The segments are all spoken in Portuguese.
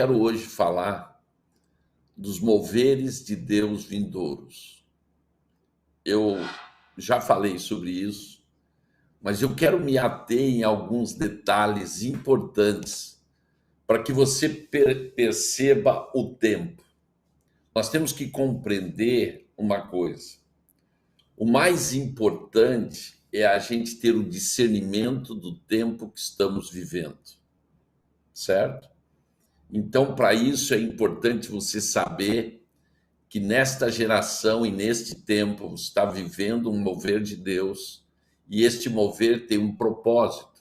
quero hoje falar dos moveres de Deus vindouros. Eu já falei sobre isso, mas eu quero me ater em alguns detalhes importantes para que você perceba o tempo. Nós temos que compreender uma coisa. O mais importante é a gente ter o discernimento do tempo que estamos vivendo, certo? Então, para isso, é importante você saber que nesta geração e neste tempo você está vivendo um mover de Deus e este mover tem um propósito,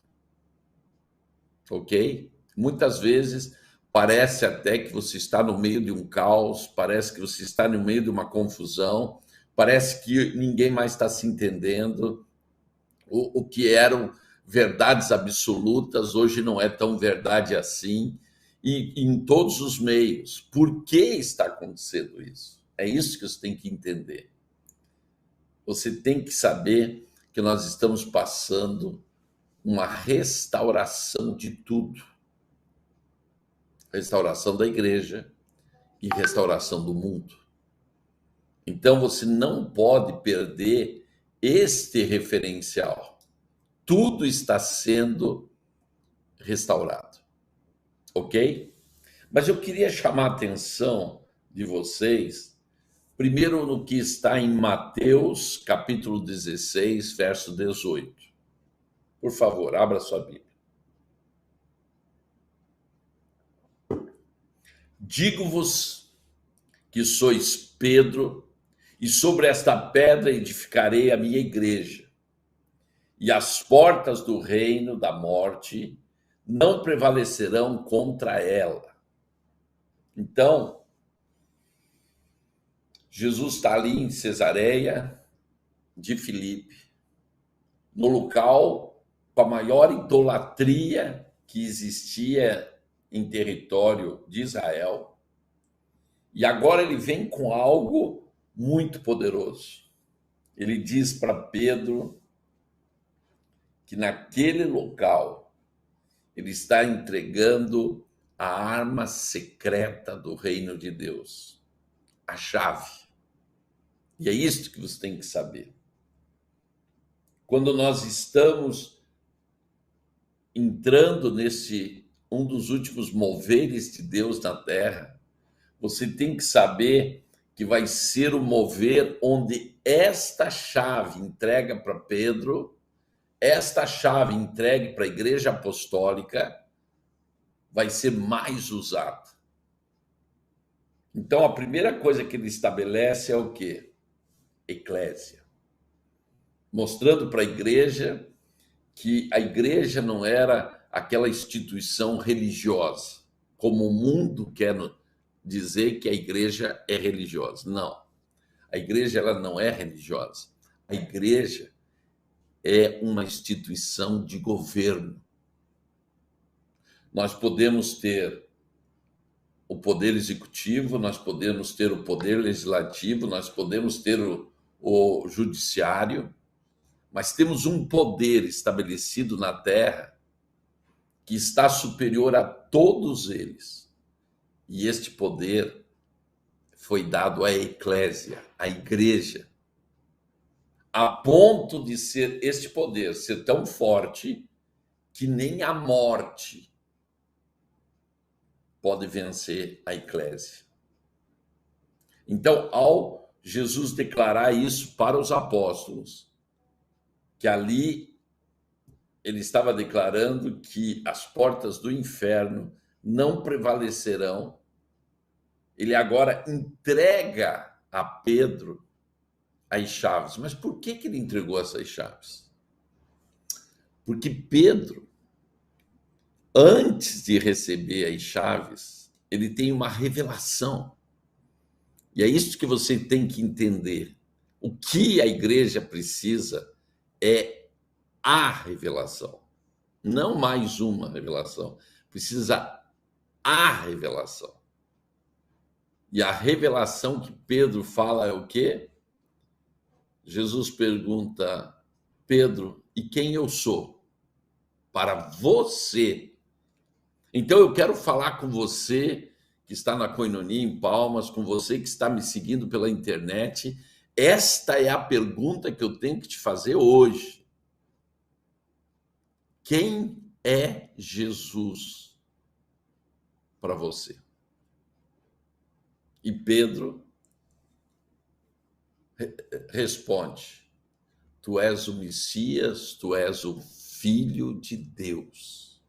ok? Muitas vezes parece até que você está no meio de um caos, parece que você está no meio de uma confusão, parece que ninguém mais está se entendendo. O que eram verdades absolutas hoje não é tão verdade assim, e em todos os meios. Por que está acontecendo isso? É isso que você tem que entender. Você tem que saber que nós estamos passando uma restauração de tudo. Restauração da igreja e restauração do mundo. Então você não pode perder este referencial. Tudo está sendo restaurado, ok? Mas eu queria chamar a atenção de vocês, primeiro no que está em Mateus, capítulo 16, verso 18. Por favor, abra sua Bíblia. Digo-vos que sois Pedro, e sobre esta pedra edificarei a minha igreja, e as portas do reino da morte não prevalecerão contra ela. Então, Jesus está ali em Cesareia de Filipe, no local com a maior idolatria que existia em território de Israel. E agora ele vem com algo muito poderoso. Ele diz para Pedro que naquele local ele está entregando a arma secreta do reino de Deus, a chave. E é isso que você tem que saber. Quando nós estamos entrando nesse um dos últimos moveres de Deus na terra, você tem que saber que vai ser o mover onde esta chave entrega para Pedro, esta chave entregue para a igreja apostólica, vai ser mais usada. Então, a primeira coisa que ele estabelece é o quê? Eclésia. Mostrando para a igreja que a igreja não era aquela instituição religiosa, como o mundo quer dizer que a igreja é religiosa. Não. A igreja ela não é religiosa. A igreja é uma instituição de governo. Nós podemos ter o poder executivo, nós podemos ter o poder legislativo, nós podemos ter o judiciário, mas temos um poder estabelecido na terra que está superior a todos eles. E este poder foi dado à eclésia, à igreja, a ponto de ser este poder ser tão forte que nem a morte pode vencer a eclésia. Então, ao Jesus declarar isso para os apóstolos, que ali ele estava declarando que as portas do inferno não prevalecerão, ele agora entrega a Pedro as chaves. Mas por que ele entregou essas chaves? Porque Pedro, antes de receber as chaves, ele tem uma revelação. E é isso que você tem que entender. O que a igreja precisa é a revelação, não mais uma revelação. Precisa a revelação. E a revelação que Pedro fala é o quê? Jesus pergunta, Pedro, e quem eu sou? Para você Então eu quero falar com você que está na Koinonia em Palmas, com você que está me seguindo pela internet. Esta é a pergunta que eu tenho que te fazer hoje. Quem é Jesus para você? E Pedro responde: tu és o Messias, tu és o Filho de Deus.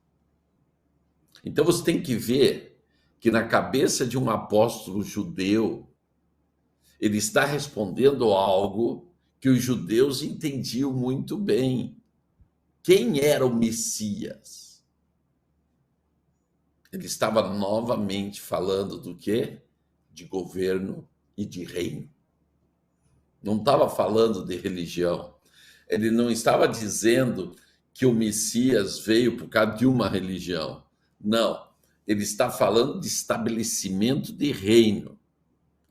Então você tem que ver que na cabeça de um apóstolo judeu, ele está respondendo algo que os judeus entendiam muito bem. Quem era o Messias? Ele estava novamente falando do quê? De governo e de reino. Não estava falando de religião. Ele não estava dizendo que o Messias veio por causa de uma religião. Não. Ele está falando de estabelecimento de reino.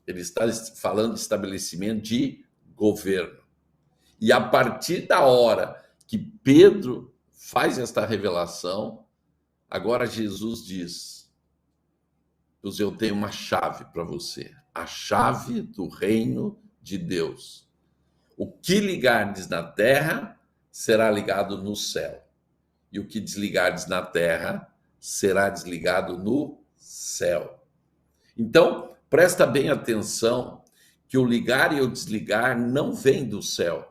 Ele está falando de estabelecimento de governo. E a partir da hora que Pedro faz esta revelação, agora Jesus diz: eu tenho uma chave para você, a chave do reino de Deus. O que ligardes na terra será ligado no céu, e o que desligardes na terra será desligado no céu. Então, presta bem atenção que o ligar e o desligar não vem do céu.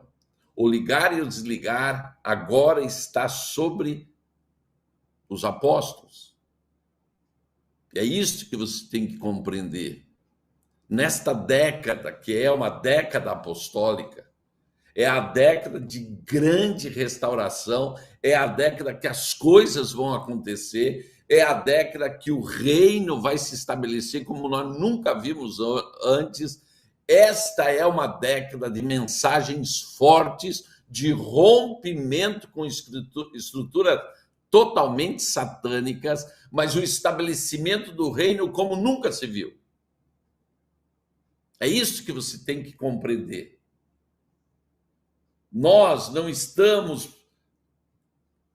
O ligar e o desligar agora está sobre os apóstolos. É isso que você tem que compreender. Nesta década, que é uma década apostólica, é a década de grande restauração, é a década que as coisas vão acontecer, é a década que o reino vai se estabelecer como nós nunca vimos antes. Esta é uma década de mensagens fortes, de rompimento com estruturas totalmente satânicas, mas o estabelecimento do reino como nunca se viu. É isso que você tem que compreender. Nós não estamos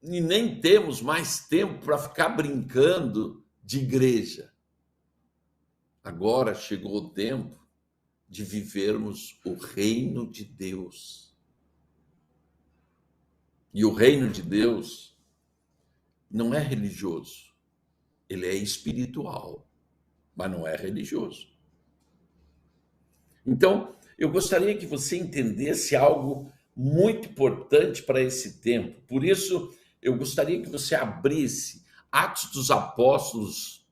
e nem temos mais tempo para ficar brincando de igreja. Agora chegou o tempo de vivermos o reino de Deus. E o reino de Deus não é religioso, ele é espiritual, mas não é religioso. Então, eu gostaria que você entendesse algo muito importante para esse tempo. Por isso, eu gostaria que você abrisse Atos dos Apóstolos,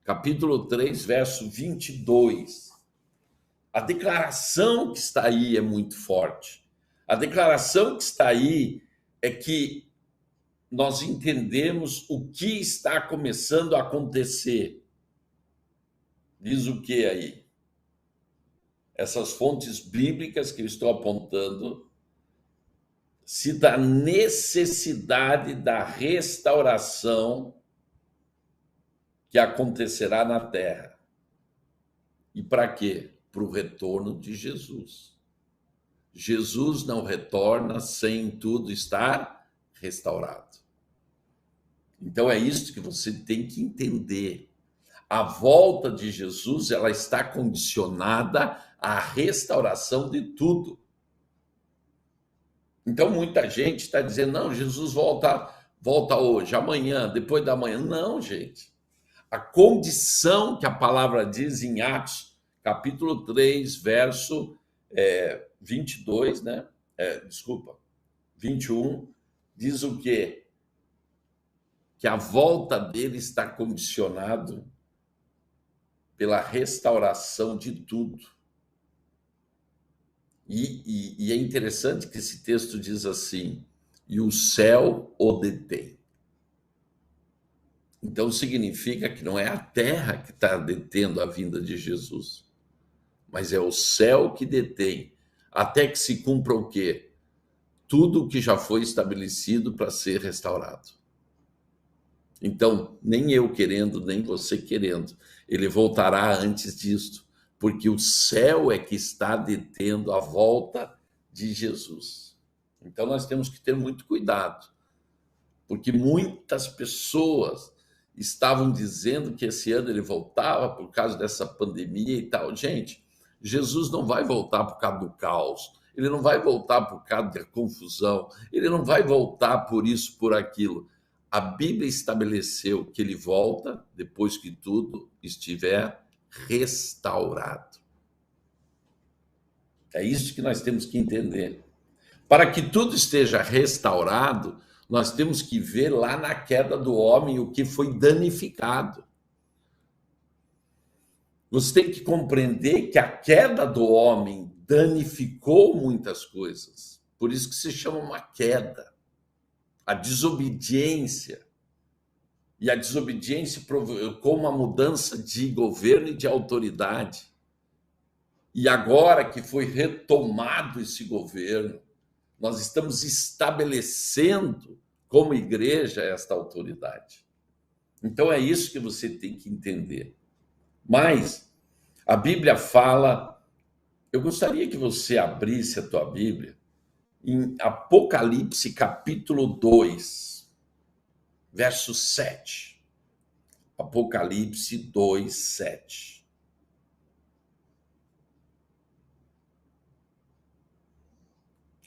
capítulo 3, verso 22. A declaração que está aí é muito forte. A declaração que está aí é que nós entendemos o que está começando a acontecer. Diz o que aí? Essas fontes bíblicas que eu estou apontando cita a necessidade da restauração que acontecerá na terra. E para quê? Para o retorno de Jesus. Jesus não retorna sem tudo estar restaurado. Então é isso que você tem que entender. A volta de Jesus, ela está condicionada à restauração de tudo. Então muita gente está dizendo: não, Jesus volta hoje, amanhã, depois da manhã. Não, gente. A condição que a palavra diz em Atos, capítulo 3, verso 22, né? 21, diz o quê? Que a volta dele está condicionado pela restauração de tudo. E é interessante que esse texto diz assim: e o céu o detém. Então significa que não é a terra que está detendo a vinda de Jesus, mas é o céu que detém, até que se cumpra o quê? Tudo o que já foi estabelecido para ser restaurado. Então, nem eu querendo, nem você querendo, ele voltará antes disto, porque o céu é que está detendo a volta de Jesus. Então, nós temos que ter muito cuidado, porque muitas pessoas estavam dizendo que esse ano ele voltava por causa dessa pandemia e tal. Gente, Jesus não vai voltar por causa do caos, ele não vai voltar por causa da confusão, ele não vai voltar por isso, por aquilo. A Bíblia estabeleceu que ele volta depois que tudo estiver restaurado. É isso que nós temos que entender. Para que tudo esteja restaurado, nós temos que ver lá na queda do homem o que foi danificado. Você tem que compreender que a queda do homem danificou muitas coisas. Por isso que se chama uma queda. A desobediência. E a desobediência provocou uma mudança de governo e de autoridade. E agora que foi retomado esse governo, nós estamos estabelecendo como igreja esta autoridade. Então é isso que você tem que entender. Mas a Bíblia fala, eu gostaria que você abrisse a tua Bíblia em Apocalipse capítulo 2, verso 7. Apocalipse 2, 7.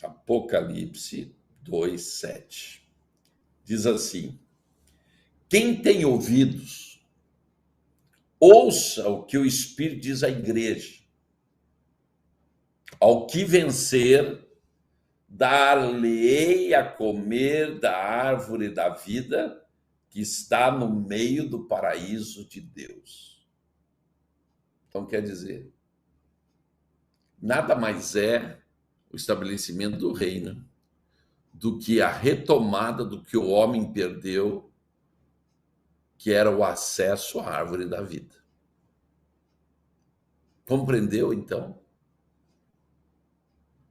Apocalipse 2, 7. Diz assim: quem tem ouvidos, ouça o que o Espírito diz à igreja. Ao que vencer, dar-lhe-ei a comer da árvore da vida que está no meio do paraíso de Deus. Então quer dizer, nada mais é o estabelecimento do reino do que a retomada do que o homem perdeu, que era o acesso à árvore da vida. Compreendeu, então?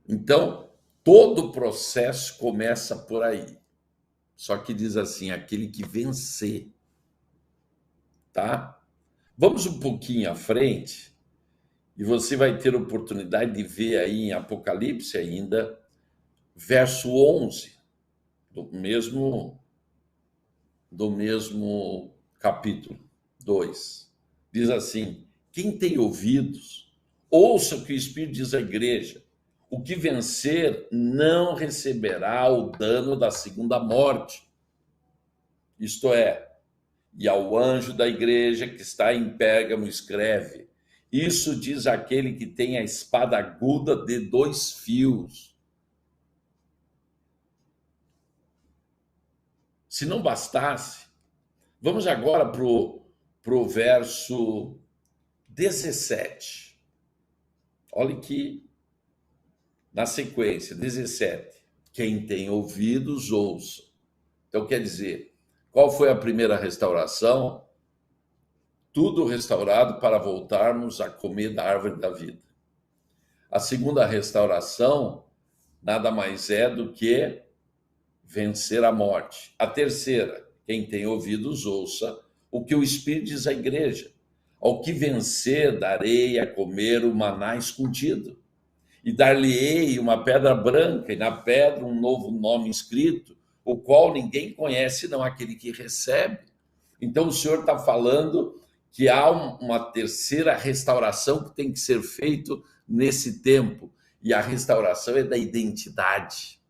Então, todo o processo começa por aí. Só que diz assim, aquele que vencer, tá? Vamos um pouquinho à frente e você vai ter oportunidade de ver aí em Apocalipse ainda, verso 11, do mesmo capítulo 2. Diz assim, quem tem ouvidos, ouça o que o Espírito diz à igreja. O que vencer não receberá o dano da segunda morte. Isto é, e ao anjo da igreja que está em Pérgamo escreve, isso diz aquele que tem a espada aguda de 2 fios. Se não bastasse, vamos agora para o verso 17. Olha que na sequência, 17. Quem tem ouvidos, ouça. Então, quer dizer, qual foi a primeira restauração? Tudo restaurado para voltarmos a comer da árvore da vida. A segunda restauração nada mais é do que vencer a morte. A terceira, quem tem ouvidos, ouça o que o Espírito diz à igreja. Ao que vencer, darei a comer o maná escondido. E dar-lhe-ei uma pedra branca, e na pedra um novo nome escrito, o qual ninguém conhece, não aquele que recebe. Então o Senhor está falando que há uma terceira restauração que tem que ser feito nesse tempo, e a restauração é da identidade.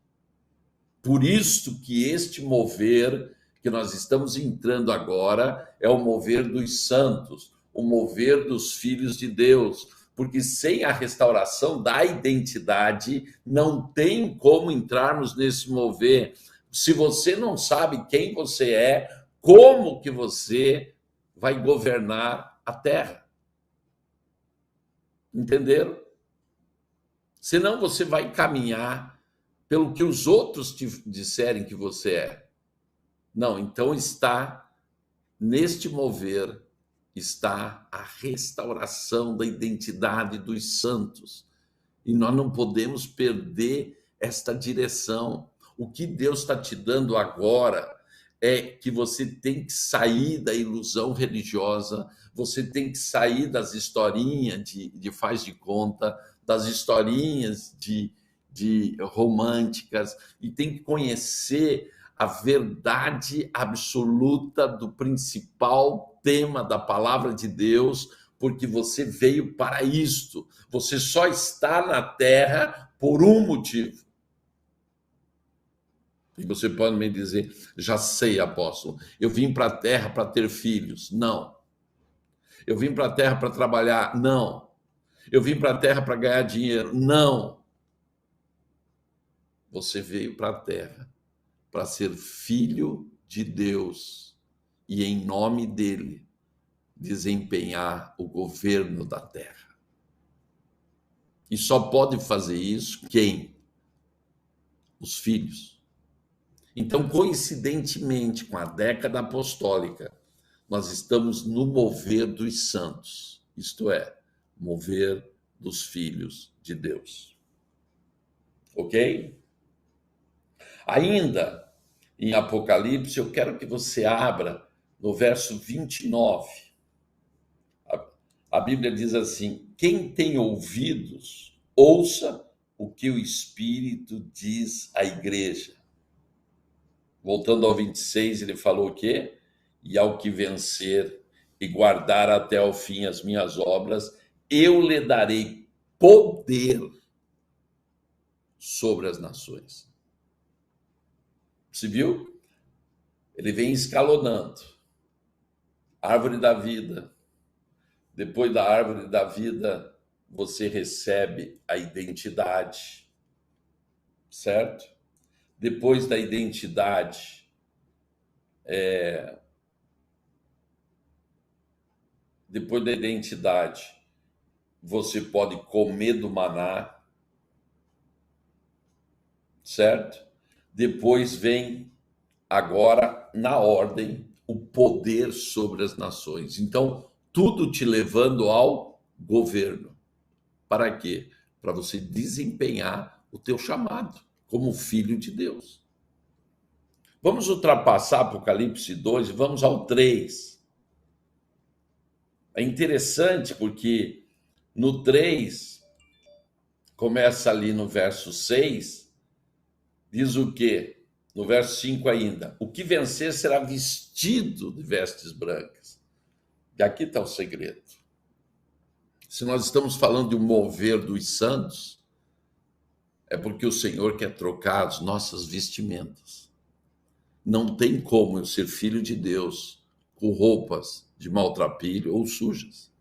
Por isso que este mover que nós estamos entrando agora é o mover dos santos, o mover dos filhos de Deus, porque sem a restauração da identidade, não tem como entrarmos nesse mover. Se você não sabe quem você é, como que você vai governar a terra? Entenderam? Senão você vai caminhar pelo que os outros te disserem que você é. Não, então está neste mover, está a restauração da identidade dos santos. E nós não podemos perder esta direção. O que Deus está te dando agora é que você tem que sair da ilusão religiosa, você tem que sair das historinhas de faz de conta, das historinhas de românticas, e tem que conhecer a verdade absoluta do principal tema da palavra de Deus, porque você veio para isto. Você só está na terra por um motivo. E você pode me dizer, já sei, apóstolo, eu vim para a terra para ter filhos. Não. Eu vim para a terra para trabalhar. Não. Eu vim para a terra para ganhar dinheiro. Não. Você veio para a terra para ser filho de Deus e, em nome dele, desempenhar o governo da terra. E só pode fazer isso quem? Os filhos. Então, coincidentemente com a década apostólica, nós estamos no mover dos santos, isto é, mover dos filhos de Deus. Ok? Ainda em Apocalipse, eu quero que você abra no verso 29. A Bíblia diz assim: quem tem ouvidos, ouça o que o Espírito diz à igreja. Voltando ao 26, ele falou o quê? E ao que vencer e guardar até ao fim as minhas obras, eu lhe darei poder sobre as nações. Você viu? Ele vem escalonando. Árvore da vida. Depois da árvore da vida, você recebe a identidade. Certo? Depois da identidade, você pode comer do maná, certo? Depois vem, agora, na ordem, o poder sobre as nações. Então, tudo te levando ao governo. Para quê? Para você desempenhar o teu chamado como filho de Deus. Vamos ultrapassar Apocalipse 2 e vamos ao 3. É interessante porque no 3, começa ali no verso 6, diz o quê? No verso 5 ainda: o que vencer será vestido de vestes brancas. E aqui está o segredo. Se nós estamos falando de um mover dos santos, é porque o Senhor quer trocar as nossas vestimentas. Não tem como eu ser filho de Deus com roupas de maltrapilho ou sujas.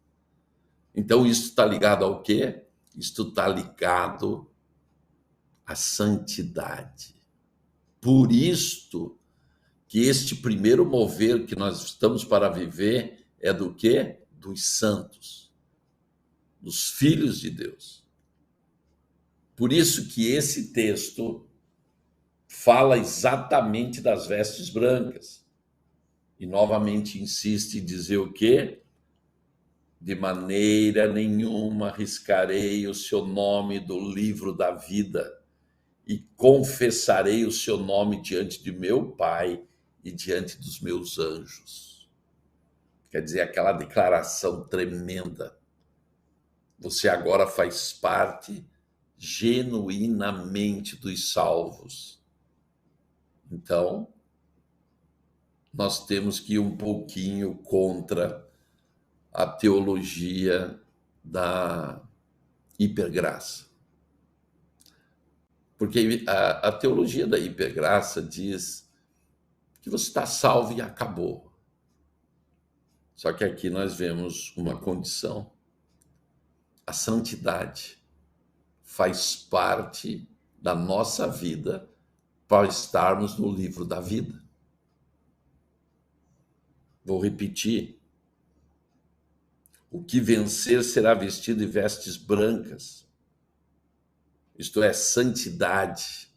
Então, isso está ligado ao quê? Isto está ligado à santidade. Por isto que este primeiro mover que nós estamos para viver é do quê? Dos santos, dos filhos de Deus. Por isso que esse texto fala exatamente das vestes brancas. E novamente insiste em dizer o quê? De maneira nenhuma arriscarei o seu nome do livro da vida e confessarei o seu nome diante de meu Pai e diante dos meus anjos. Quer dizer, aquela declaração tremenda. Você agora faz parte genuinamente dos salvos. Então, nós temos que ir um pouquinho contra a teologia da hipergraça. Porque a teologia da hipergraça diz que você está salvo e acabou. Só que aqui nós vemos uma condição. A santidade faz parte da nossa vida para estarmos no livro da vida. Vou repetir. O que vencer será vestido de vestes brancas. Isto é, santidade.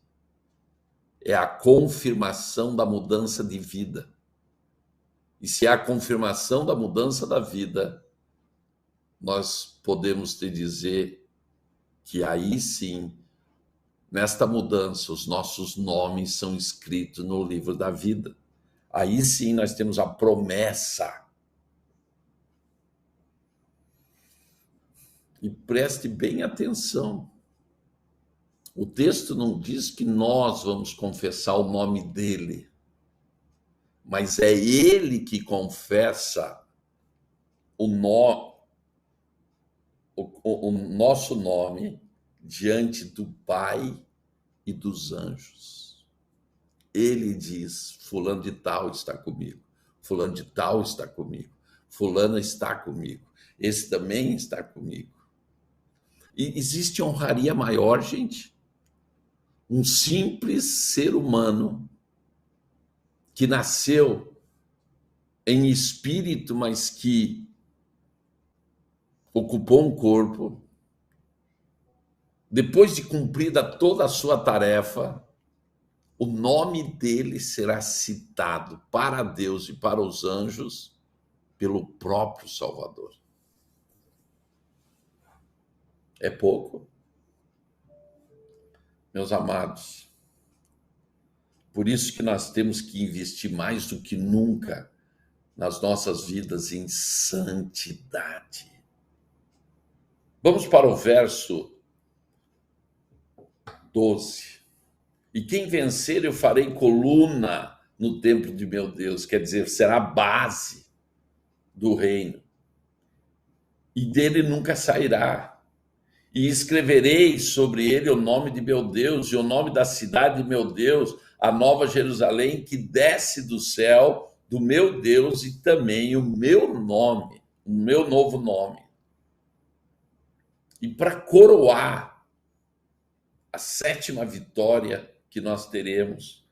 É a confirmação da mudança de vida. E se é a confirmação da mudança da vida, nós podemos te dizer que aí sim, nesta mudança, os nossos nomes são escritos no livro da vida. Aí sim nós temos a promessa. E preste bem atenção. O texto não diz que nós vamos confessar o nome dele. mas é ele que confessa o nosso nome diante do Pai e dos anjos. Ele diz: fulano de tal está comigo, fulano de tal está comigo, fulana está comigo, esse também está comigo. E existe honraria maior, gente? Um simples ser humano que nasceu em espírito, mas que ocupou um corpo, depois de cumprida toda a sua tarefa, o nome dele será citado para Deus e para os anjos pelo próprio Salvador. É pouco? Meus amados, por isso que nós temos que investir mais do que nunca nas nossas vidas em santidade. Vamos para o verso 12. E quem vencer, eu farei coluna no templo de meu Deus, quer dizer, será a base do reino. E dele nunca sairá. E escreverei sobre ele o nome de meu Deus e o nome da cidade de meu Deus, a nova Jerusalém, que desce do céu, do meu Deus, e também o meu nome, o meu novo nome. E para coroar a 7ª vitória que nós teremos,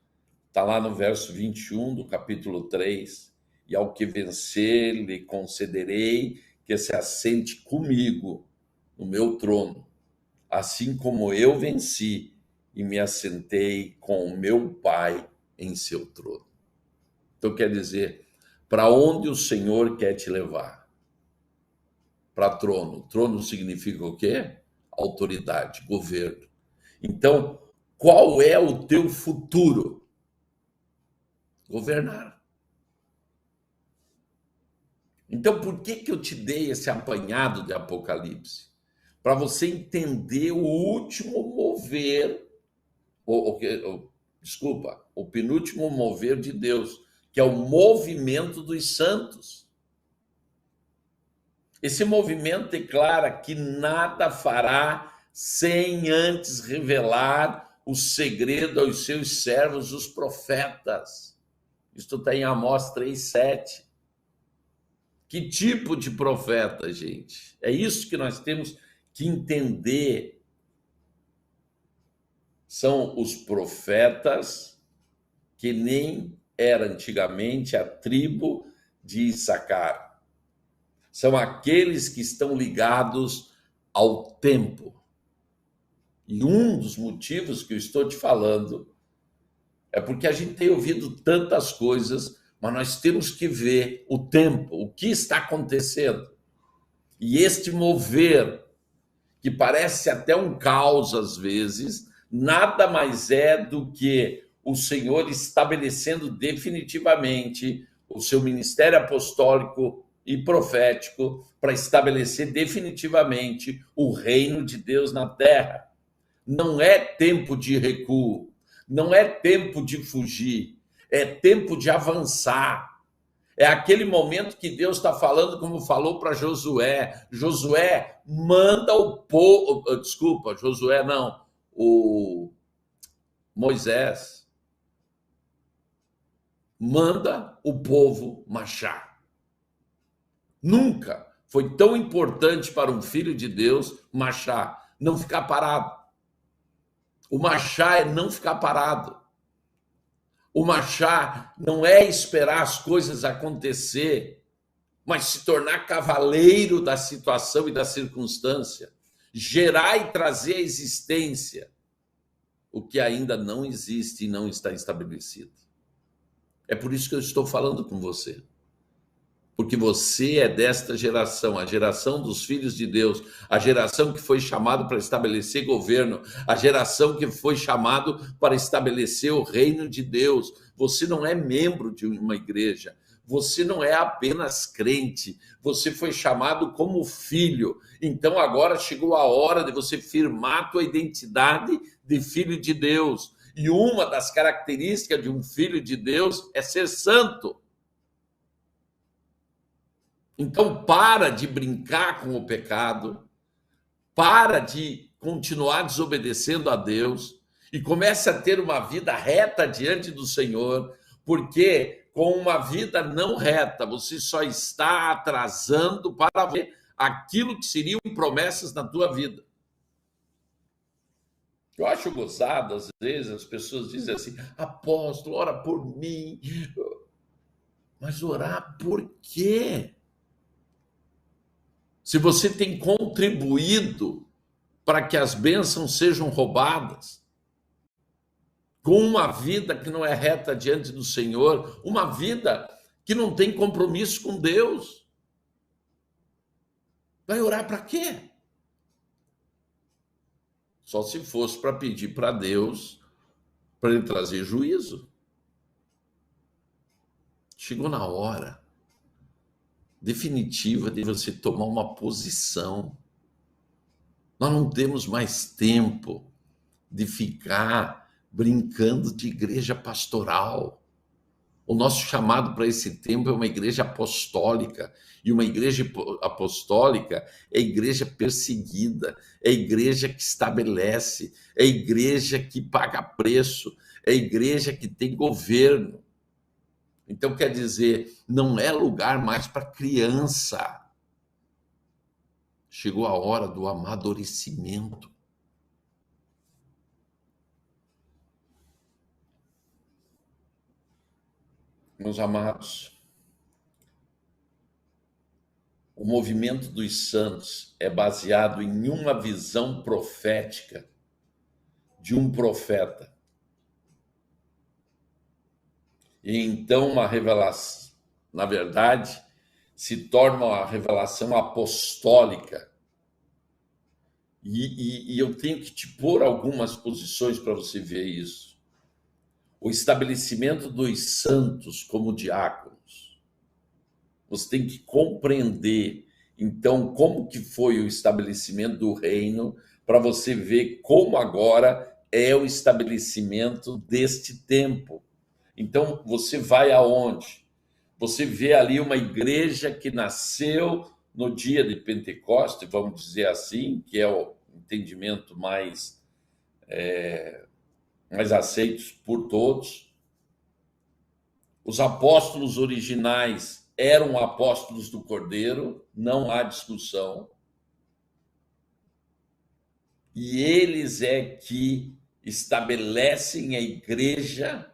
está lá no verso 21 do capítulo 3, e ao que vencer lhe concederei que se assente comigo no meu trono, assim como eu venci e me assentei com o meu Pai em seu trono. Então quer dizer, para onde o Senhor quer te levar? Para trono. Trono significa o quê? Autoridade, governo. Então, qual é o teu futuro? Governar. Então, por que eu te dei esse apanhado de Apocalipse? Para você entender o último mover, o penúltimo mover de Deus, que é o movimento dos santos. Esse movimento declara que nada fará sem antes revelar o segredo aos seus servos, os profetas. Isto está em Amós 3:7. Que tipo de profeta, gente? É isso que nós temos que entender. São os profetas que nem era antigamente a tribo de Issacar. São aqueles que estão ligados ao tempo. E um dos motivos que eu estou te falando é porque a gente tem ouvido tantas coisas, mas nós temos que ver o tempo, o que está acontecendo. E este mover, que parece até um caos às vezes, nada mais é do que o Senhor estabelecendo definitivamente o seu ministério apostólico e profético para estabelecer definitivamente o reino de Deus na terra. Não é tempo de recuo, não é tempo de fugir, é tempo de avançar. É aquele momento que Deus está falando, como falou para Josué. Josué, manda o povo... Desculpa, Josué não. O Moisés. Manda o povo marchar. Nunca foi tão importante para um filho de Deus marchar, não ficar parado. O marchar é não ficar parado. O marchar não é esperar as coisas acontecer, mas se tornar cavaleiro da situação e da circunstância, gerar e trazer à existência o que ainda não existe e não está estabelecido. É por isso que eu estou falando com você. Porque você é desta geração, a geração dos filhos de Deus, a geração que foi chamado para estabelecer governo, a geração que foi chamado para estabelecer o reino de Deus. Você não é membro de uma igreja, você não é apenas crente, você foi chamado como filho. Então agora chegou a hora de você firmar a tua identidade de filho de Deus. E uma das características de um filho de Deus é ser santo. Então, para de brincar com o pecado, para de continuar desobedecendo a Deus e comece a ter uma vida reta diante do Senhor, porque com uma vida não reta, você só está atrasando para ver aquilo que seriam promessas na tua vida. Eu acho gozado, às vezes, as pessoas dizem assim, apóstolo, ora por mim. Mas orar por quê? Se você tem contribuído para que as bênçãos sejam roubadas, com uma vida que não é reta diante do Senhor, uma vida que não tem compromisso com Deus, vai orar para quê? Só se fosse para pedir para Deus para ele trazer juízo. Chegou na hora definitiva de você tomar uma posição. Nós não temos mais tempo de ficar brincando de igreja pastoral. O nosso chamado para esse tempo é uma igreja apostólica. E uma igreja apostólica é igreja perseguida, é igreja que estabelece, é igreja que paga preço, é igreja que tem governo. Então, quer dizer, não é lugar mais para criança. Chegou a hora do amadurecimento. Meus amados, o movimento dos santos é baseado em uma visão profética de um profeta. E então uma revelação, na verdade, se torna uma revelação apostólica. E eu tenho que te pôr algumas posições para você ver isso. O estabelecimento dos santos como diáconos. Você tem que compreender, então, como que foi o estabelecimento do reino, para você ver como agora é o estabelecimento deste tempo. Então, você vai aonde? Você vê ali uma igreja que nasceu no dia de Pentecostes, vamos dizer assim, que é o entendimento mais aceito por todos. Os apóstolos originais eram apóstolos do Cordeiro, não há discussão. E eles é que estabelecem a igreja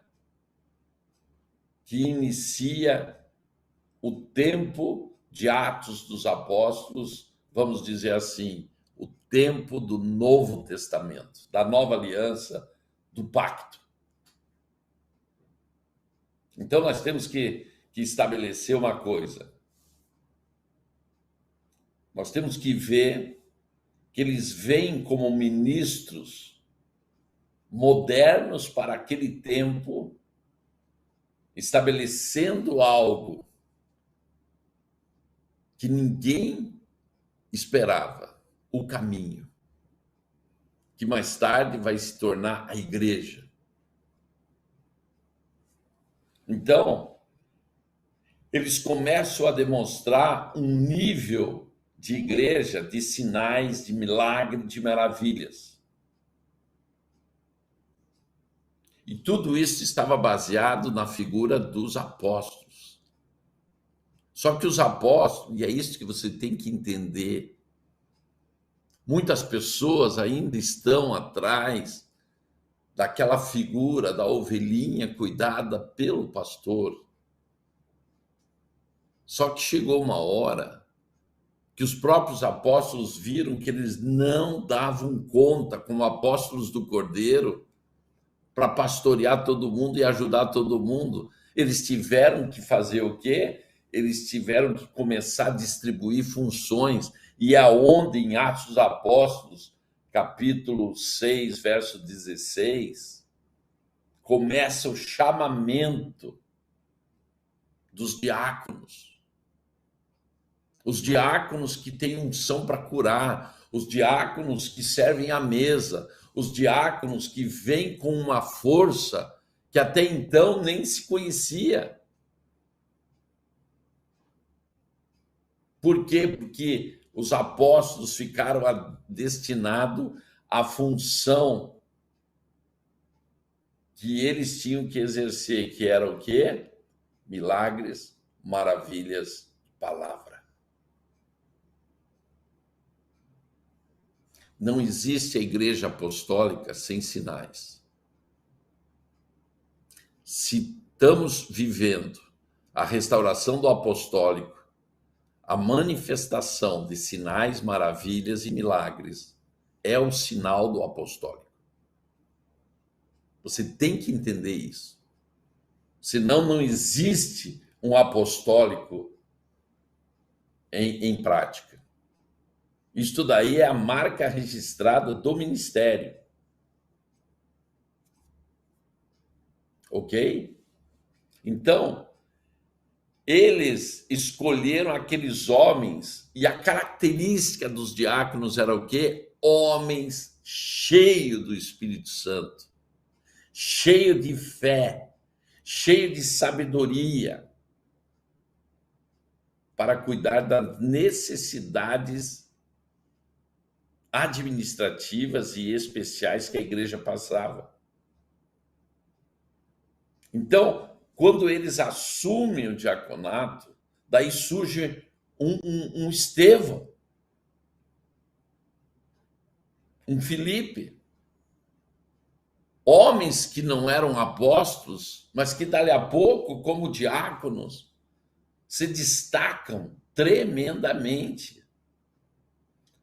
que inicia o tempo de Atos dos Apóstolos, vamos dizer assim, o tempo do Novo Testamento, da Nova Aliança, do Pacto. Então, nós temos que estabelecer uma coisa. Nós temos que ver que eles vêm como ministros modernos para aquele tempo, estabelecendo algo que ninguém esperava, o caminho, que mais tarde vai se tornar a igreja. Então, eles começam a demonstrar um nível de igreja, de sinais, de milagres, de maravilhas. E tudo isso estava baseado na figura dos apóstolos. Só que os apóstolos, e é isso que você tem que entender, muitas pessoas ainda estão atrás daquela figura da ovelhinha cuidada pelo pastor. Só que chegou uma hora que os próprios apóstolos viram que eles não davam conta, como apóstolos do Cordeiro, para pastorear todo mundo e ajudar todo mundo. Eles tiveram que fazer o quê? Eles tiveram que começar a distribuir funções. E aonde em Atos dos Apóstolos, capítulo 6, verso 16, começa o chamamento dos diáconos. Os diáconos que têm unção para curar, os diáconos que servem à mesa, os diáconos que vêm com uma força que até então nem se conhecia. Por quê? Porque os apóstolos ficaram destinados à função que eles tinham que exercer, que era o quê? Milagres, maravilhas, palavra. Não existe a igreja apostólica sem sinais. Se estamos vivendo a restauração do apostólico, a manifestação de sinais, maravilhas e milagres é o sinal do apostólico. Você tem que entender isso. Senão não existe um apostólico em prática. Isto daí é a marca registrada do ministério. Ok? Então, eles escolheram aqueles homens, e a característica dos diáconos era o quê? Homens cheios do Espírito Santo, cheios de fé, cheios de sabedoria, para cuidar das necessidades administrativas e especiais que a igreja passava. Então, quando eles assumem o diaconato, daí surge um Estevão, um Filipe, homens que não eram apóstolos, mas que dali a pouco, como diáconos, se destacam tremendamente.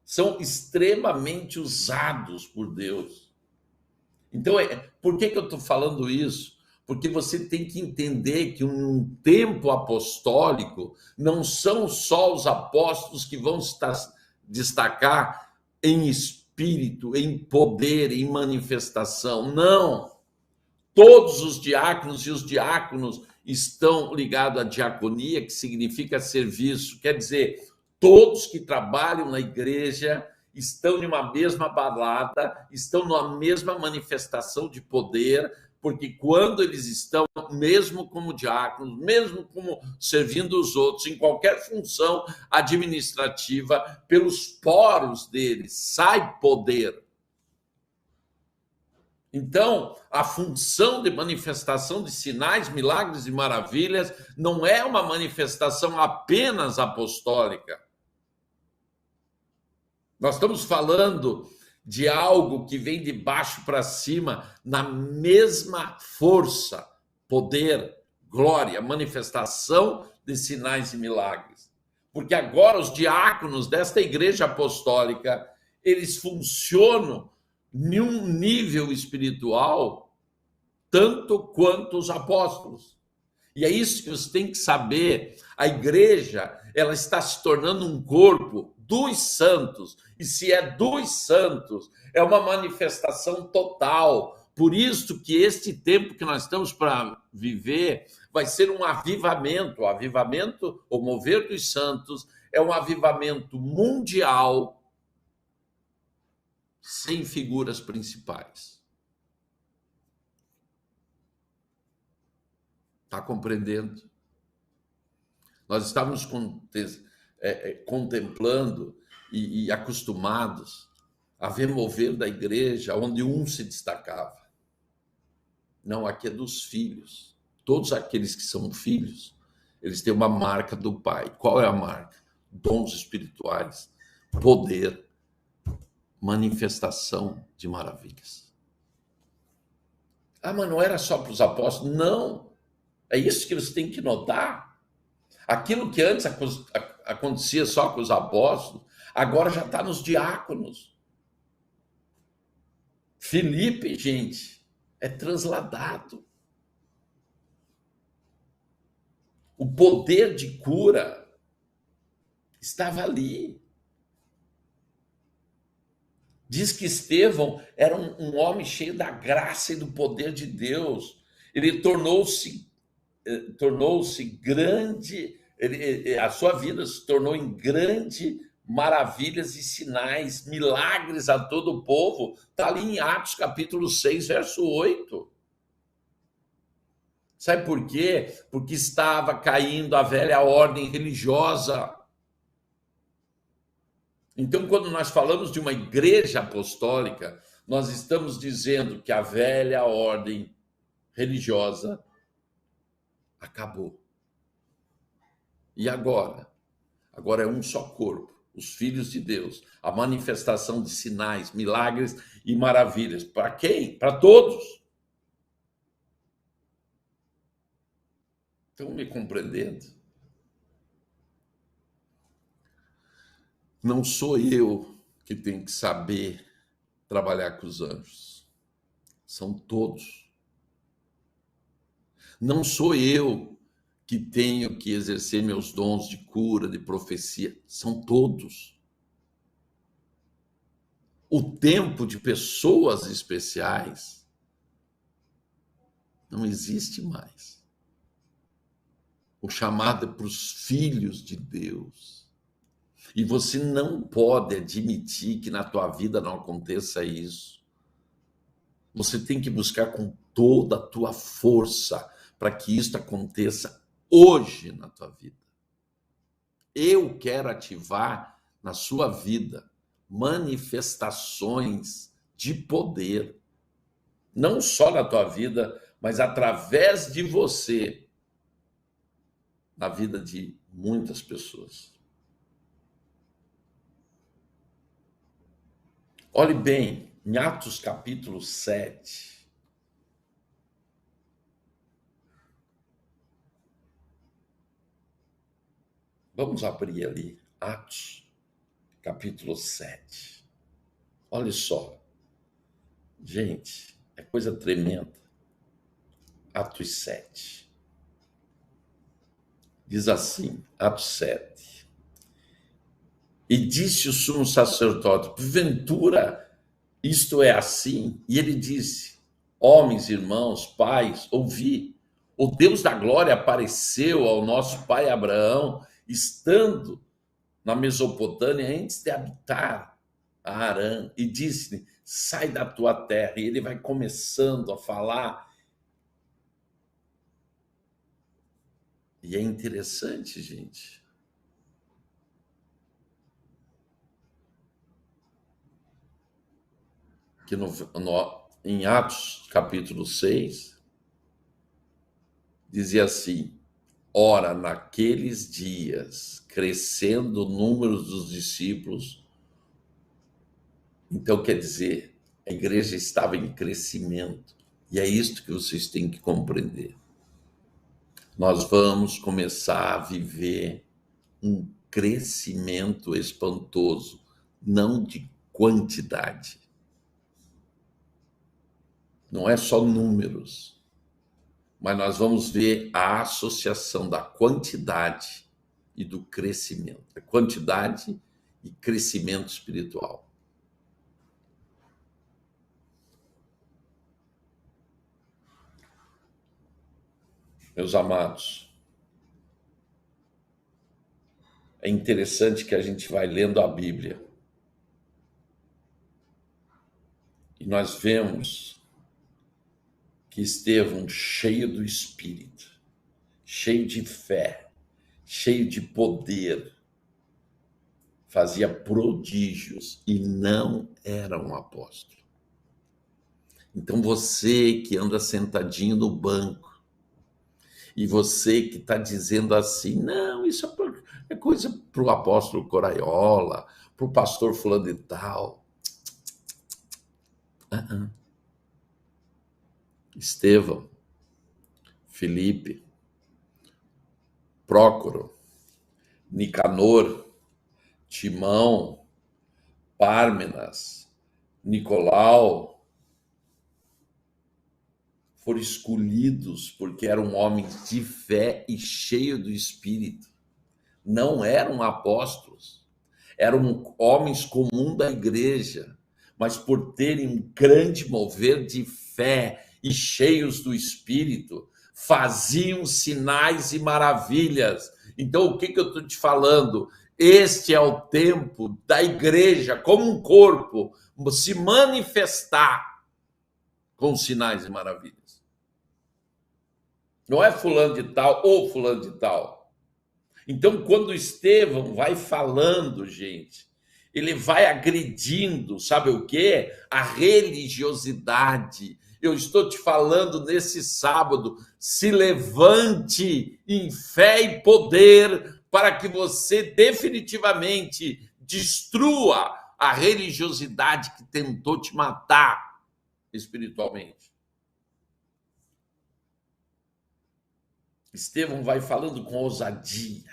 São extremamente usados por Deus. Então, por que eu estou falando isso? Porque você tem que entender que um tempo apostólico não são só os apóstolos que vão destacar em espírito, em poder, em manifestação. Não. Todos os diáconos, e os diáconos estão ligados à diaconia, que significa serviço. Quer dizer, todos que trabalham na igreja estão em uma mesma balada, estão numa mesma manifestação de poder, porque quando eles estão, mesmo como diáconos, mesmo como servindo os outros, em qualquer função administrativa, pelos poros deles sai poder. Então, a função de manifestação de sinais, milagres e maravilhas não é uma manifestação apenas apostólica. Nós estamos falando de algo que vem de baixo para cima, na mesma força, poder, glória, manifestação de sinais e milagres. Porque agora os diáconos desta igreja apostólica, eles funcionam em um nível espiritual tanto quanto os apóstolos. E é isso que você tem que saber. A igreja, ela está se tornando um corpo dos santos. E se é dos santos, é uma manifestação total. Por isso que este tempo que nós estamos para viver vai ser um avivamento. O avivamento, o mover dos santos, é um avivamento mundial sem figuras principais. Está compreendendo? Nós estávamos contemplando e acostumados a ver mover da igreja onde um se destacava. Não, aqui é dos filhos. Todos aqueles que são filhos, eles têm uma marca do Pai. Qual é a marca? Dons espirituais, poder, manifestação de maravilhas. Ah, mas não era só para os apóstolos? Não. É isso que eles têm que notar. Aquilo que antes acontecia só com os apóstolos, agora já está nos diáconos. Filipe, gente, é transladado. O poder de cura estava ali. Diz que Estevão era um homem cheio da graça e do poder de Deus. Ele tornou-se grande, a sua vida se tornou em grande maravilhas e sinais, milagres a todo o povo. Está ali em Atos capítulo 6, verso 8. Sabe por quê? Porque estava caindo a velha ordem religiosa. Então, quando nós falamos de uma igreja apostólica, nós estamos dizendo que a velha ordem religiosa acabou. E agora? Agora é um só corpo, os filhos de Deus, a manifestação de sinais, milagres e maravilhas. Para quem? Para todos. Estão me compreendendo? Não sou eu que tenho que saber trabalhar com os anjos. São todos. Não sou eu que tenho que exercer meus dons de cura, de profecia. São todos. O tempo de pessoas especiais não existe mais. O chamado é para os filhos de Deus. E você não pode admitir que na tua vida não aconteça isso. Você tem que buscar com toda a tua força para que isso aconteça hoje na tua vida. Eu quero ativar na sua vida manifestações de poder, não só na tua vida, mas através de você, na vida de muitas pessoas. Olhe bem, em Atos capítulo 7, vamos abrir ali, Atos capítulo 7. Olha só, gente, é coisa tremenda. Atos 7. Diz assim, Atos 7. E disse o sumo sacerdote, porventura isto é assim? E ele disse, homens, irmãos, pais, ouvi, o Deus da glória apareceu ao nosso pai Abraão, estando na Mesopotâmia, antes de habitar a Harã, e disse-lhe, sai da tua terra. E ele vai começando a falar. E é interessante, gente. Que em Atos, capítulo 6, dizia assim, ora, naqueles dias, crescendo o número dos discípulos, então quer dizer, a igreja estava em crescimento. E é isto que vocês têm que compreender. Nós vamos começar a viver um crescimento espantoso, não de quantidade. Não é só números, mas nós vamos ver a associação da quantidade e do crescimento. A quantidade e crescimento espiritual. Meus amados, é interessante que a gente vai lendo a Bíblia e nós vemos que Estevão, cheio do Espírito, cheio de fé, cheio de poder, fazia prodígios e não era um apóstolo. Então você que anda sentadinho no banco, e você que está dizendo assim, não, isso é coisa para o apóstolo Coraiola, para o pastor fulano de tal. Estevão, Filipe, Prócoro, Nicanor, Timão, Pármenas, Nicolau, foram escolhidos porque eram homens de fé e cheios do Espírito. Não eram apóstolos, eram homens comuns da igreja, mas por terem um grande mover de fé e cheios do Espírito, faziam sinais e maravilhas. Então, o que eu estou te falando? Este é o tempo da igreja, como um corpo, se manifestar com sinais e maravilhas. Não é fulano de tal ou fulano de tal. Então, quando Estevão vai falando, gente, ele vai agredindo, sabe o quê? A religiosidade. Eu estou te falando nesse sábado, se levante em fé e poder para que você definitivamente destrua a religiosidade que tentou te matar espiritualmente. Estevão vai falando com ousadia.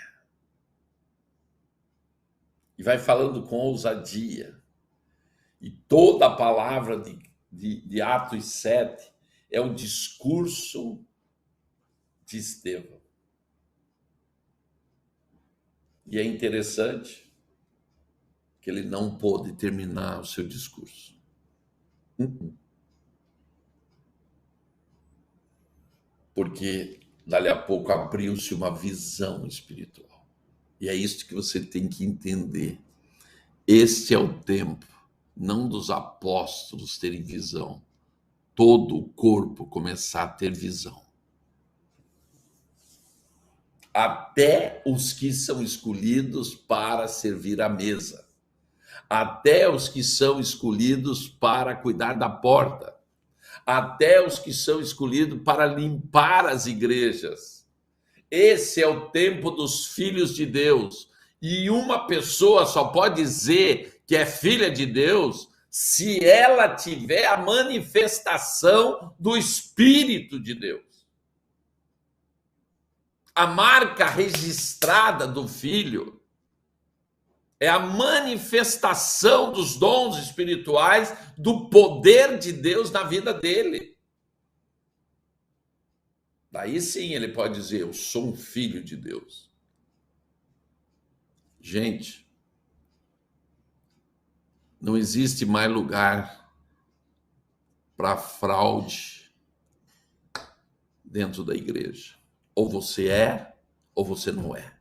E vai falando com ousadia. E toda a palavra de Atos 7 é o discurso de Estevão. E é interessante que ele não pôde terminar o seu discurso. Porque dali a pouco abriu-se uma visão espiritual. E é isso que você tem que entender. Este é o tempo, não dos apóstolos terem visão, todo o corpo começar a ter visão. Até os que são escolhidos para servir à mesa, até os que são escolhidos para cuidar da porta, até os que são escolhidos para limpar as igrejas. Esse é o tempo dos filhos de Deus. E uma pessoa só pode dizer que é filha de Deus se ela tiver a manifestação do Espírito de Deus. A marca registrada do filho é a manifestação dos dons espirituais, do poder de Deus na vida dele. Daí sim ele pode dizer, eu sou um filho de Deus. Gente, não existe mais lugar para fraude dentro da igreja. Ou você é, ou você não é.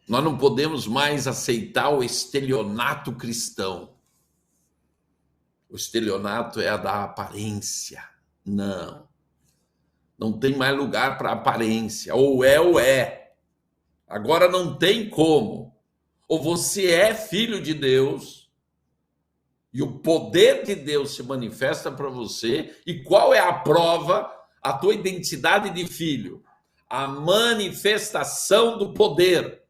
Nós não podemos mais aceitar o estelionato cristão. O estelionato é a da aparência. Não. Não tem mais lugar para aparência. Ou é. Agora não tem como. Ou você é filho de Deus e o poder de Deus se manifesta para você. E qual é a prova? A tua identidade de filho. A manifestação do poder.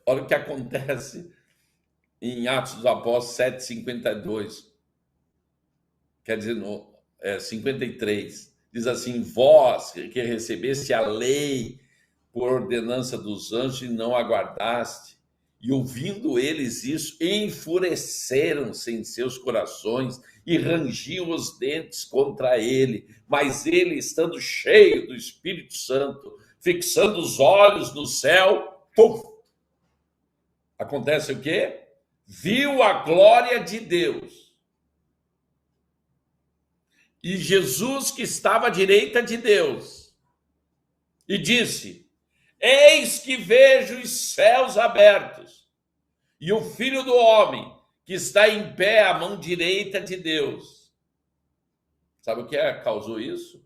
Olha o que acontece em Atos dos Apóstolos 7:52. Quer dizer, 53. Diz assim, vós que recebeste a lei por ordenança dos anjos e não aguardaste, e ouvindo eles isso, enfureceram-se em seus corações e rangiam os dentes contra ele. Mas ele, estando cheio do Espírito Santo, fixando os olhos no céu, acontece o quê? Viu a glória de Deus. E Jesus que estava à direita de Deus. E disse, eis que vejo os céus abertos. E o Filho do Homem que está em pé à mão direita de Deus. Sabe o que causou isso?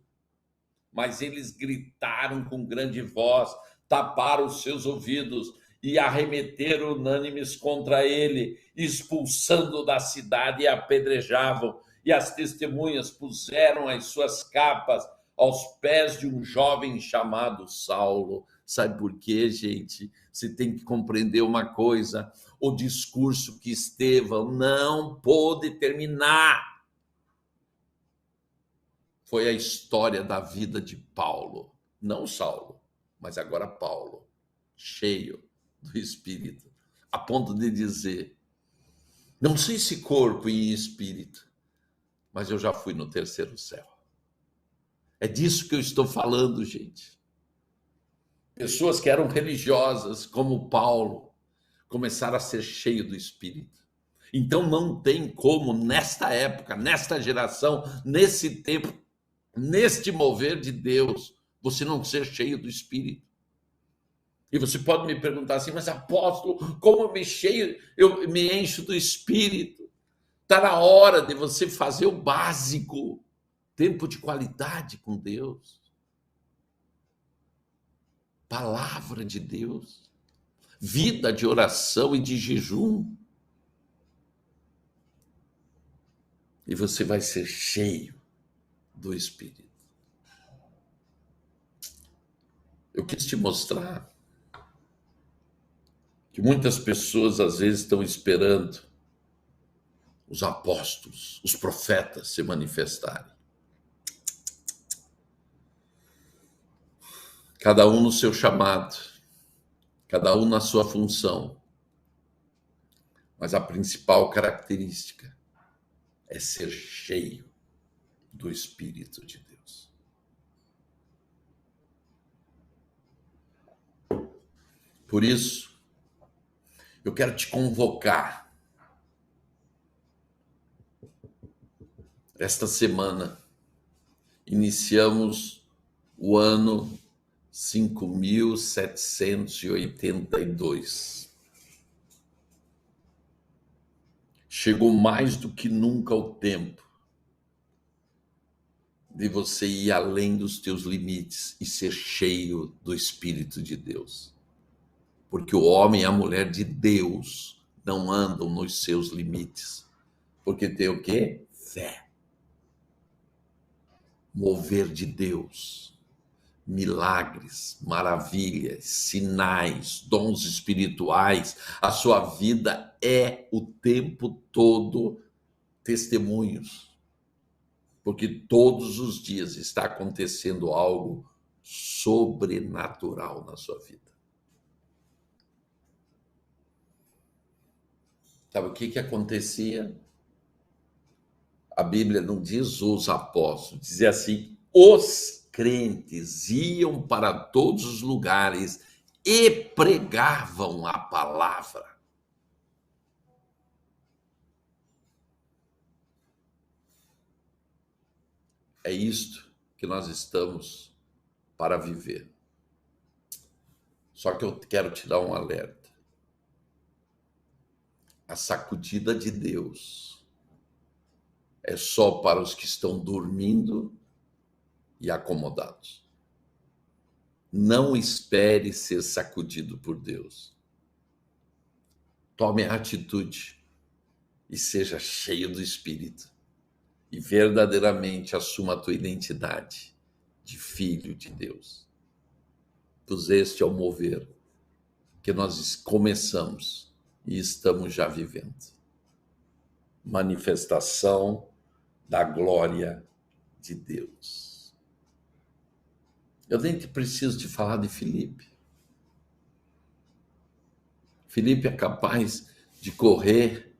Mas eles gritaram com grande voz, taparam os seus ouvidos e arremeteram unânimes contra ele, expulsando da cidade e apedrejavam. E as testemunhas puseram as suas capas aos pés de um jovem chamado Saulo. Sabe por quê, gente? Você tem que compreender uma coisa. O discurso que Estevão não pôde terminar foi a história da vida de Paulo. Não Saulo, mas agora Paulo, cheio do Espírito, a ponto de dizer, não sei se corpo e espírito, mas eu já fui no terceiro céu. É disso que eu estou falando, gente. Pessoas que eram religiosas, como Paulo, começaram a ser cheios do Espírito. Então não tem como, nesta época, nesta geração, nesse tempo, neste mover de Deus, você não ser cheio do Espírito. E você pode me perguntar assim, mas apóstolo, como eu me encho do Espírito? Está na hora de você fazer o básico, tempo de qualidade com Deus, palavra de Deus, vida de oração e de jejum. E você vai ser cheio do Espírito. Eu quis te mostrar que muitas pessoas às vezes estão esperando os apóstolos, os profetas se manifestarem. Cada um no seu chamado, cada um na sua função. Mas a principal característica é ser cheio do Espírito de Deus. Por isso, eu quero te convocar. Esta semana, iniciamos o ano 5.782. Chegou mais do que nunca o tempo de você ir além dos teus limites e ser cheio do Espírito de Deus. Porque o homem e a mulher de Deus não andam nos seus limites. Porque tem o quê? Fé. Mover de Deus. Milagres, maravilhas, sinais, dons espirituais. A sua vida é o tempo todo testemunhos. Porque todos os dias está acontecendo algo sobrenatural na sua vida. Sabe o que acontecia? A Bíblia não diz os apóstolos, dizia assim, os crentes iam para todos os lugares e pregavam a palavra. É isto que nós estamos para viver. Só que eu quero te dar um alerta. A sacudida de Deus é só para os que estão dormindo e acomodados. Não espere ser sacudido por Deus. Tome a atitude e seja cheio do Espírito. E verdadeiramente assuma a tua identidade de filho de Deus. Pois este é o mover que nós começamos e estamos já vivendo. Manifestação da glória de Deus. Eu nem preciso te falar de Filipe. Filipe é capaz de correr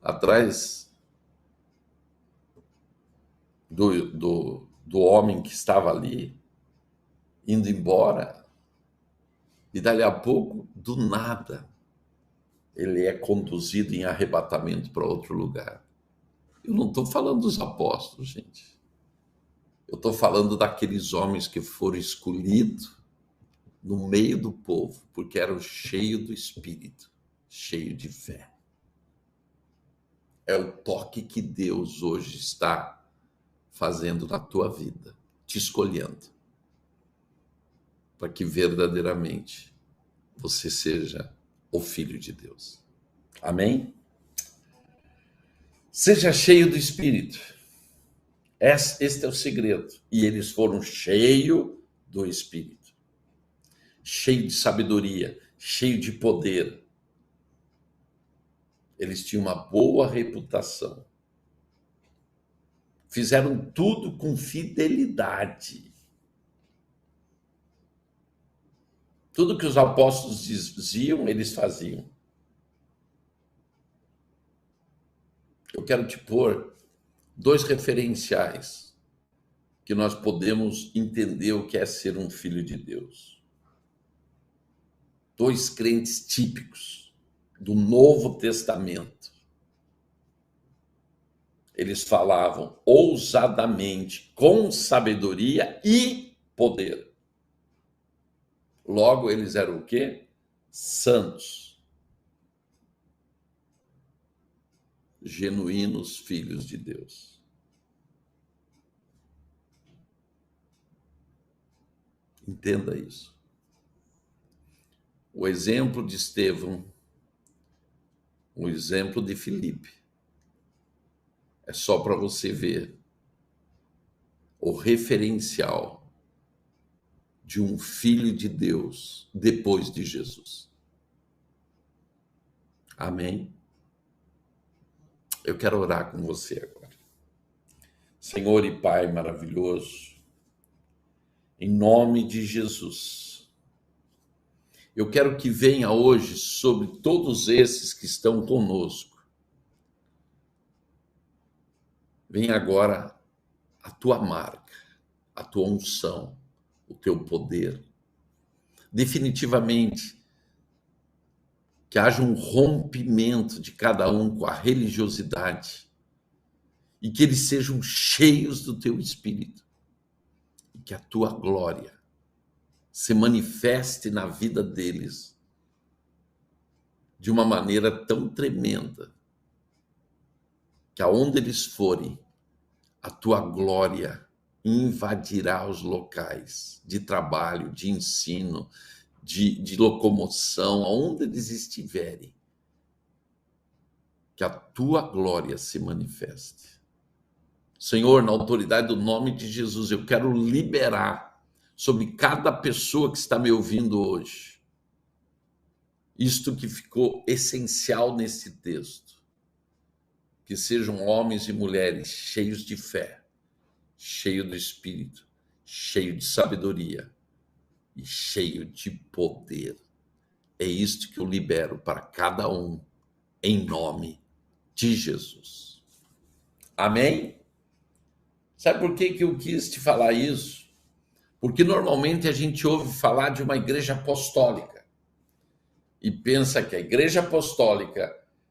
atrás do homem que estava ali, indo embora, e dali a pouco, do nada, ele é conduzido em arrebatamento para outro lugar. Eu não estou falando dos apóstolos, gente. Eu estou falando daqueles homens que foram escolhidos no meio do povo, porque eram cheios do Espírito, cheios de fé. É o toque que Deus hoje está fazendo na tua vida, te escolhendo, para que verdadeiramente você seja o Filho de Deus. Amém? Seja cheio do Espírito. Este é o segredo. E eles foram cheios do Espírito. Cheio de sabedoria, cheio de poder. Eles tinham uma boa reputação. Fizeram tudo com fidelidade. Tudo que os apóstolos diziam, eles faziam. Eu quero te pôr 2 referenciais que nós podemos entender o que é ser um filho de Deus. 2 crentes típicos do Novo Testamento. Eles falavam ousadamente, com sabedoria e poder. Logo, eles eram o quê? Santos, genuínos filhos de Deus. Entenda isso. O exemplo de Estevão, o exemplo de Filipe, é só para você ver o referencial de um filho de Deus depois de Jesus. Amém? Eu quero orar com você agora. Senhor e Pai maravilhoso, em nome de Jesus, eu quero que venha hoje sobre todos esses que estão conosco. Venha agora a tua marca, a tua unção, o teu poder. Definitivamente, que haja um rompimento de cada um com a religiosidade e que eles sejam cheios do teu Espírito e que a tua glória se manifeste na vida deles de uma maneira tão tremenda que aonde eles forem, a tua glória invadirá os locais de trabalho, de ensino, de locomoção, aonde eles estiverem. Que a tua glória se manifeste. Senhor, na autoridade do nome de Jesus, eu quero liberar sobre cada pessoa que está me ouvindo hoje isto que ficou essencial nesse texto. Que sejam homens e mulheres cheios de fé, cheios do Espírito, cheios de sabedoria e cheios de poder. É isto que eu libero para cada um, em nome de Jesus. Amém? Sabe por que eu quis te falar isso? Porque normalmente a gente ouve falar de uma igreja apostólica e pensa que a igreja apostólica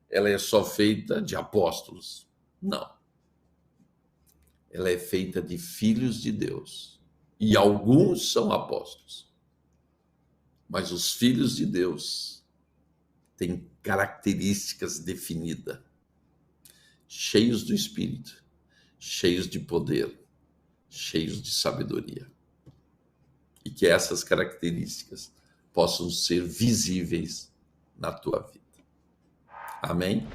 ela é só feita de apóstolos. Não. Ela é feita de filhos de Deus. E alguns são apóstolos. Mas os filhos de Deus têm características definidas. Cheios do Espírito, cheios de poder, cheios de sabedoria. E que essas características possam ser visíveis na tua vida. Amém?